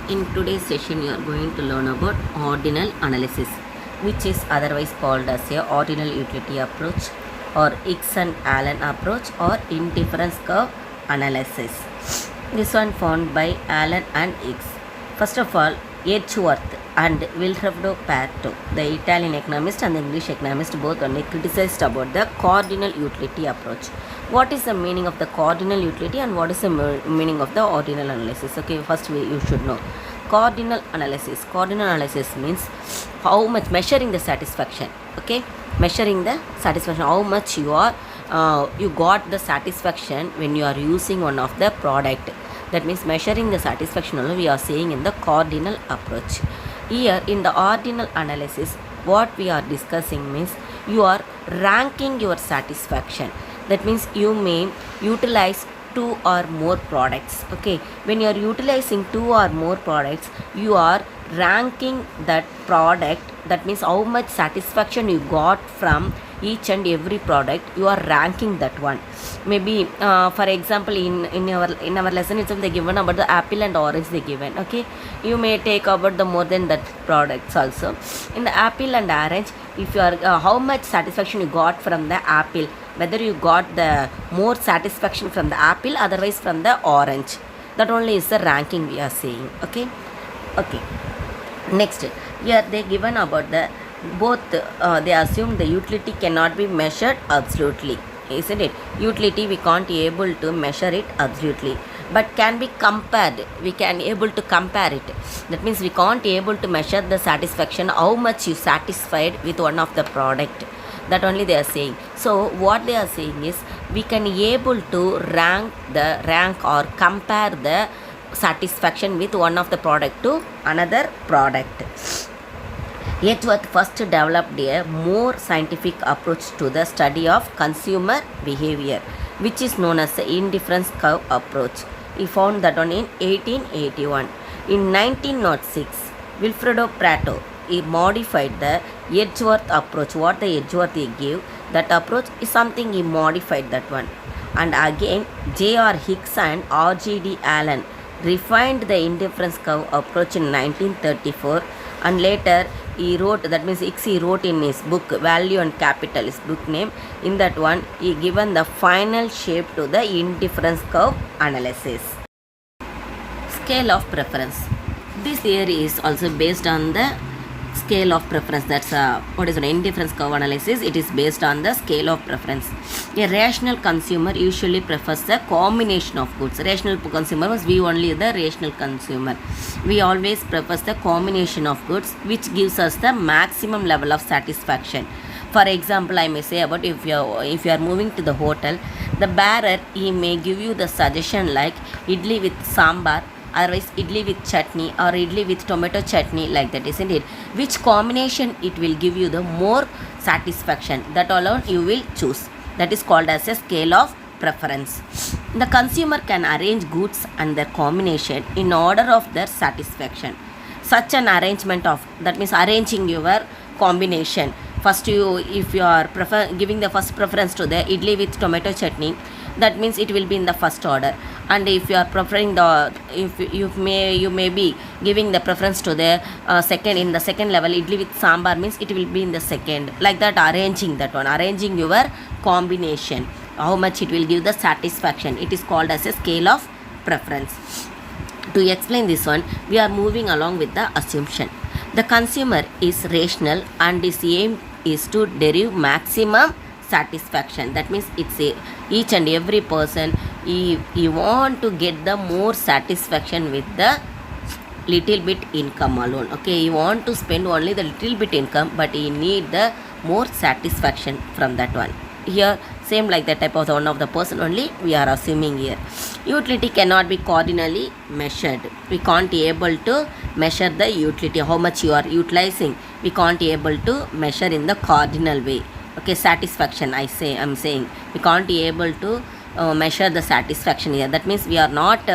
In today's session, you are going to learn about ordinal analysis, which is otherwise called as a ordinal utility approach or Hicks and Allen approach or indifference curve analysis. This one found by Allen and Hicks. First of all, Edgeworth and Vilfredo Pareto, the Italian economist and the English economist, both only criticized about the cardinal utility approach. What is the meaning of the cardinal utility and what is the meaning of the ordinal analysis? Okay, first you should know. Cardinal analysis means how much measuring the satisfaction. Okay, measuring the satisfaction, how much you are you got the satisfaction when you are using one of the product. That means measuring the satisfaction only we are saying in the cardinal approach. Here in the ordinal analysis, what we are discussing means you are ranking your satisfaction. That means you may utilize two or more products. Okay, when you are utilizing two or more products, you are ranking that product. That means how much satisfaction you got from each and every product, you are ranking that one. Maybe for example, in our lesson itself they given about the apple and orange they given. Okay, you may take about the more than that products also. In the apple and orange, if you are how much satisfaction you got from the apple, whether you got the more satisfaction from the apple, otherwise from the orange, that only is the ranking we are saying. Okay. Next, here they given about the both they assume the utility cannot be measured absolutely, isn't it? Utility we can't able to measure it absolutely, but can be compared. We can able to compare it. That means we can't able to measure the satisfaction, how much you satisfied with one of the product. That only they are saying. So what they are saying is we can able to rank or compare the satisfaction with one of the product to another product. Edgeworth first developed a more scientific approach to the study of consumer behavior, which is known as the indifference curve approach. He found that one in 1881. In 1906, Vilfredo Pareto he modified the Edgeworth approach. What the Edgeworth he gave, that approach is something he modified that one. And again, J.R. Hicks and R.G.D. Allen refined the indifference curve approach in 1934, and later he wrote, that means Hicks he wrote in his book Value and Capital, his book name. In that one he given the final shape to the indifference curve analysis. Scale of preference. This theory is also based on the scale of preference. That's what is an indifference curve analysis. It is based on the scale of preference. A rational consumer usually prefers the combination of goods. Rational consumer was we only the rational consumer. We always prefers the combination of goods which gives us the maximum level of satisfaction. For example, I may say about if you are moving to the hotel, the bearer he may give you the suggestion like idli with sambar, otherwise idli with chutney or idli with tomato chutney, like that, isn't it? Which combination it will give you the more satisfaction, that alone you will choose. That is called as a scale of preference. The consumer can arrange goods and their combination in order of their satisfaction. Such an arrangement of, that means arranging your combination. First if you are giving the first preference to the idli with tomato chutney, that means it will be in the first order. And if you are preferring the, if you may be giving the preference to the second, in the second level idli with sambar means it will be in the second, like that, arranging that one, arranging your combination, how much it will give the satisfaction. It is called as a scale of preference. To explain this one, we are moving along with the assumption. The consumer is rational and his aim is to derive maximum satisfaction. That means it's each and every person he want to get the more satisfaction with the little bit income alone. Okay, he want to spend only the little bit income, but he need the more satisfaction from that one. Here same like that type of one of the person only we are assuming here. Utility cannot be cardinally measured. We can't able to measure the utility, how much you are utilizing. We can't able to measure in the cardinal way. Okay, satisfaction I'm saying we can't be able to measure the satisfaction here. That means we are not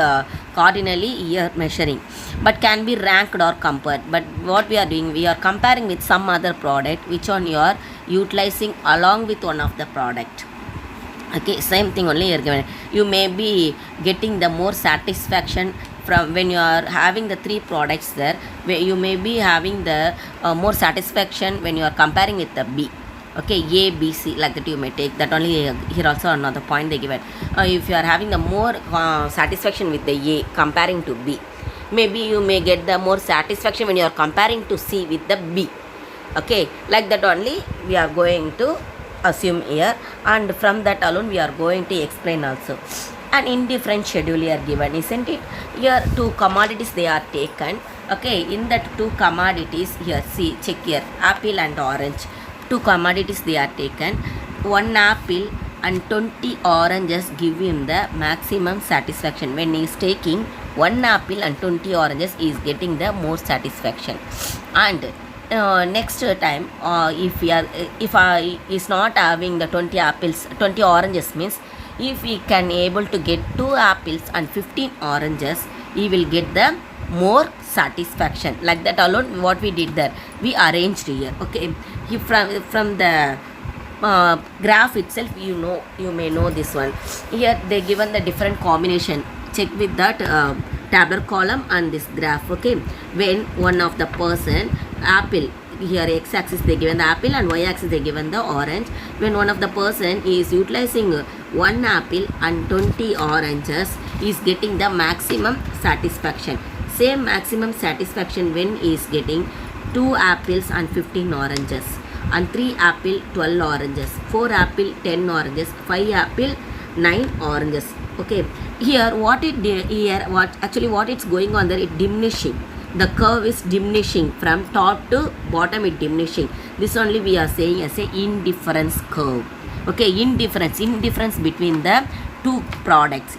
cardinally here measuring, but can be ranked or compared. But what we are doing, we are comparing with some other product which one you are utilizing along with one of the product. Okay, same thing only here given. You may be getting the more satisfaction from when you are having the three products there, where you may be having the more satisfaction when you are comparing with the B. Okay, A, B, C, like that you may take that only. Here also another point they given. If you are having the more satisfaction with the A comparing to B, maybe you may get the more satisfaction when you are comparing to C with the B. Okay, like that only we are going to assume here, and from that alone we are going to explain also. An indifferent schedule are given, isn't it? Here two commodities they are taken. Okay, in that two commodities here, see, check here, apple and orange. Two commodities they are taken. One apple and 20 oranges give him the maximum satisfaction. When he is taking one apple and 20 oranges, he is getting the more satisfaction. And next time, if I is not having the 20 apples, 20 oranges, means if he can able to get 2 apples and 15 oranges, he will get the more satisfaction. Like that alone, what we did there, we arranged here. Okay, from the graph itself, you may know this one. Here they given the different combination. Check with that tabular column and this graph. Okay, when one of the person apple, here x-axis they given the apple and y-axis they given the orange. When one of the person is utilizing one apple and 20 oranges, is getting the maximum satisfaction. Same maximum satisfaction when is getting 2 apples and 15 oranges, and 3 apple 12 oranges, 4 apple 10 oranges, 5 apple 9 oranges. Okay, here what it's going on there, it diminishing. The curve is diminishing from top to bottom, it diminishing. This only we are saying as a indifference curve. Okay, indifference between the two products,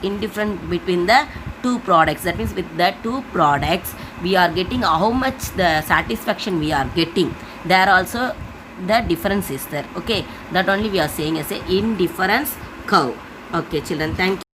that means with the two products we are getting how much the satisfaction we are getting, there also the difference is there. Okay, that only we are saying as a indifference curve. Okay children, thank you.